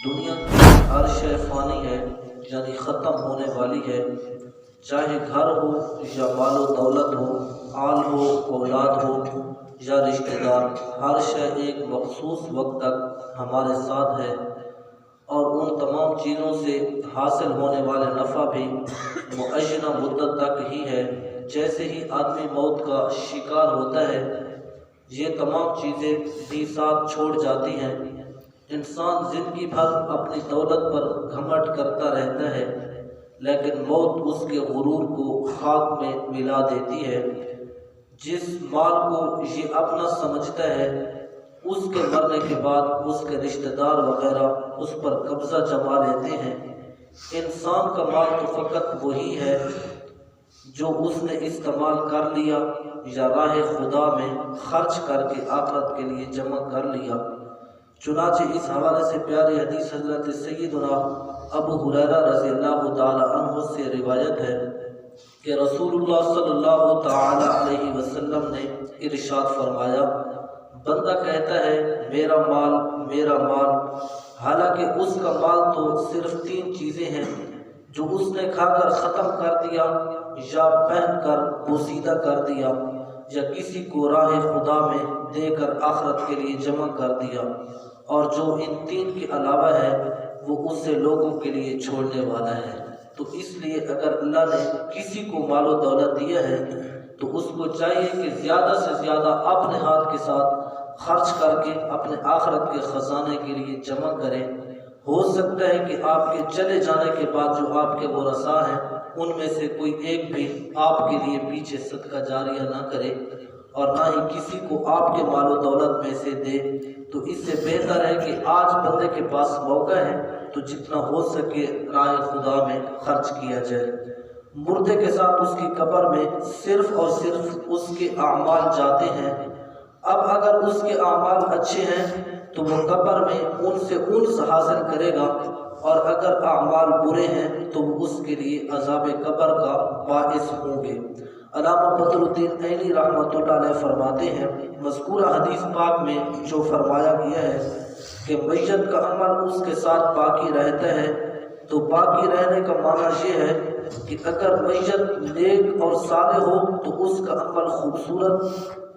دنیا کی ہر شے فانی ہے، یعنی ختم ہونے والی ہے، چاہے گھر ہو یا مال و دولت ہو، آل ہو، اولاد ہو یا رشتہ دار، ہر شے ایک مخصوص وقت تک ہمارے ساتھ ہے، اور ان تمام چیزوں سے حاصل ہونے والے نفع بھی معینہ مدت تک ہی ہے۔ جیسے ہی آدمی موت کا شکار ہوتا ہے، یہ تمام چیزیں بھی ساتھ چھوڑ جاتی ہیں۔ انسان زندگی بھر اپنی دولت پر گھمنڈ کرتا رہتا ہے، لیکن موت اس کے غرور کو خاک میں ملا دیتی ہے۔ جس مال کو یہ اپنا سمجھتا ہے، اس کے مرنے کے بعد اس کے رشتہ دار وغیرہ اس پر قبضہ جما لیتے ہیں۔ انسان کا مال تو فقط وہی ہے جو اس نے استعمال کر لیا یا راہ خدا میں خرچ کر کے آخرت کے لیے جمع کر لیا۔ چنانچہ اس حوالے سے پیاری حدیث حضرت سیدنا ابو ہریرہ رضی اللہ تعالی عنہ سے روایت ہے کہ رسول اللہ صلی اللہ تعالی علیہ وسلم نے ارشاد فرمایا، بندہ کہتا ہے میرا مال میرا مال، حالانکہ اس کا مال تو صرف 3 چیزیں ہیں جو اس نے کھا کر ختم کر دیا، یا پہن کر بوسیدہ کر دیا، یا کسی کو راہ خدا میں دے کر آخرت کے لیے جمع کر دیا، اور جو ان 3 کے علاوہ ہے وہ اسے لوگوں کے لیے چھوڑنے والا ہے۔ تو اس لیے اگر اللہ نے کسی کو مال و دولت دیا ہے تو اس کو چاہیے کہ زیادہ سے زیادہ اپنے ہاتھ کے ساتھ خرچ کر کے اپنے آخرت کے خزانے کے لیے جمع کرے۔ ہو سکتا ہے کہ آپ کے چلے جانے کے بعد جو آپ کے ورثاء ہیں ان میں سے کوئی ایک بھی آپ کے لیے پیچھے صدقہ جاریہ نہ کرے، اور نہ ہی کسی کو آپ کے مال و دولت میں سے دے۔ تو اس سے بہتر ہے کہ آج بندے کے پاس موقع ہے تو جتنا ہو سکے راہ خدا میں خرچ کیا جائے۔ مردے کے ساتھ اس کی قبر میں صرف اور صرف اس کے اعمال جاتے ہیں۔ اب اگر اس کے اعمال اچھے ہیں تو وہ قبر میں ان سے انس حاصل کرے گا، اور اگر اعمال برے ہیں تو وہ اس کے لیے عذاب قبر کا باعث ہوں گے۔ علامہ بدر الدین عینی رحمۃ اللہ علیہ فرماتے ہیں، مذکورہ حدیث پاک میں جو فرمایا گیا ہے کہ میت کا عمل اس کے ساتھ باقی رہتا ہے، تو باقی رہنے کا معنی یہ ہے کہ اگر میت نیک اور صالح ہو تو اس کا عمل خوبصورت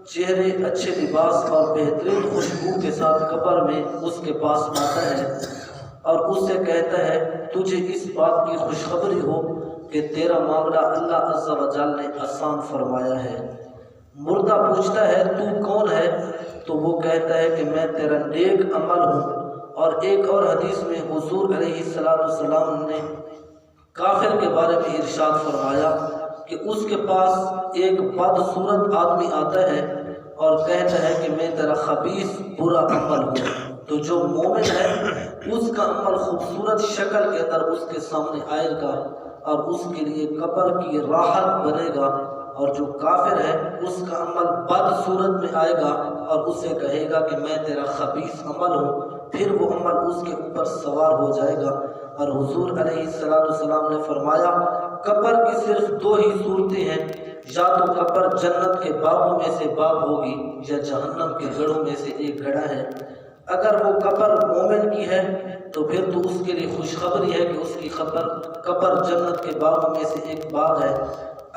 چہرے، اچھے لباس اور بہترین خوشبو کے ساتھ قبر میں اس کے پاس آتا ہے، اور اس سے کہتا ہے تجھے اس بات کی خوشخبری ہو کہ تیرا معاملہ اللہ عز و جل نے آسان فرمایا ہے۔ مردہ پوچھتا ہے تو کون ہے؟ تو وہ کہتا ہے کہ میں تیرا نیک عمل ہوں۔ اور ایک اور حدیث میں حضور علیہ السلام نے کافر کے بارے میں ارشاد فرمایا کہ اس کے پاس ایک بدصورت آدمی آتا ہے اور کہتا ہے کہ میں تیرا خبیث برا عمل ہوں۔ تو جو مومن ہے اس کا عمل خوبصورت شکل کے اندر اس کے سامنے آئے گا اور اس کے لیے قبر کی راحت بنے گا، اور جو کافر ہے اس کا عمل بد صورت میں آئے گا اور اسے کہے گا کہ میں تیرا خبیث عمل ہوں، پھر وہ عمل اس کے اوپر سوار ہو جائے گا۔ اور حضور علیہ السلام نے فرمایا قبر کی صرف 2 ہی صورتیں ہیں، یا تو قبر جنت کے باغوں میں سے باغ ہوگی یا جہنم کے گڑھوں میں سے ایک گڑھا ہے۔ اگر وہ قبر مومن کی ہے تو پھر تو اس کے لیے خوشخبری ہے کہ اس کی قبر جنت کے باغوں میں سے ایک باغ ہے۔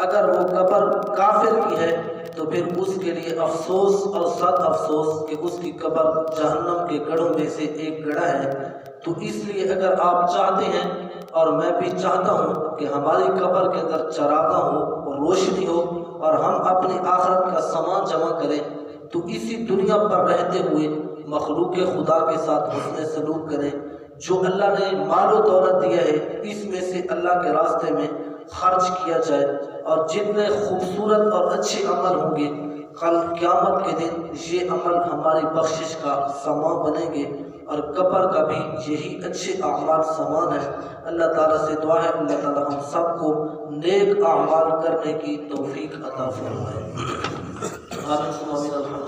اگر وہ قبر کافر کی ہے تو پھر اس کے لیے افسوس اور صد افسوس کہ اس کی قبر جہنم کے گڑھوں میں سے ایک گڑھا ہے۔ تو اس لیے اگر آپ چاہتے ہیں اور میں بھی چاہتا ہوں کہ ہماری قبر کے اندر چراغاں ہو اور روشنی ہو اور ہم اپنی آخرت کا سامان جمع کریں، تو اسی دنیا پر رہتے ہوئے مخلوق خدا کے ساتھ حسن سلوک کریں۔ جو اللہ نے مال و دولت دیا ہے اس میں سے اللہ کے راستے میں خرچ کیا جائے، اور جتنے خوبصورت اور اچھے عمل ہوں گے کل قیامت کے دن یہ عمل ہماری بخشش کا سامان بنیں گے، اور قبر کا بھی یہی اچھے اعمال سامان ہے۔ اللہ تعالیٰ سے دعا ہے اللہ تعالیٰ ہم سب کو نیک اعمال کرنے کی توفیق عطا فرمائے۔ آمین۔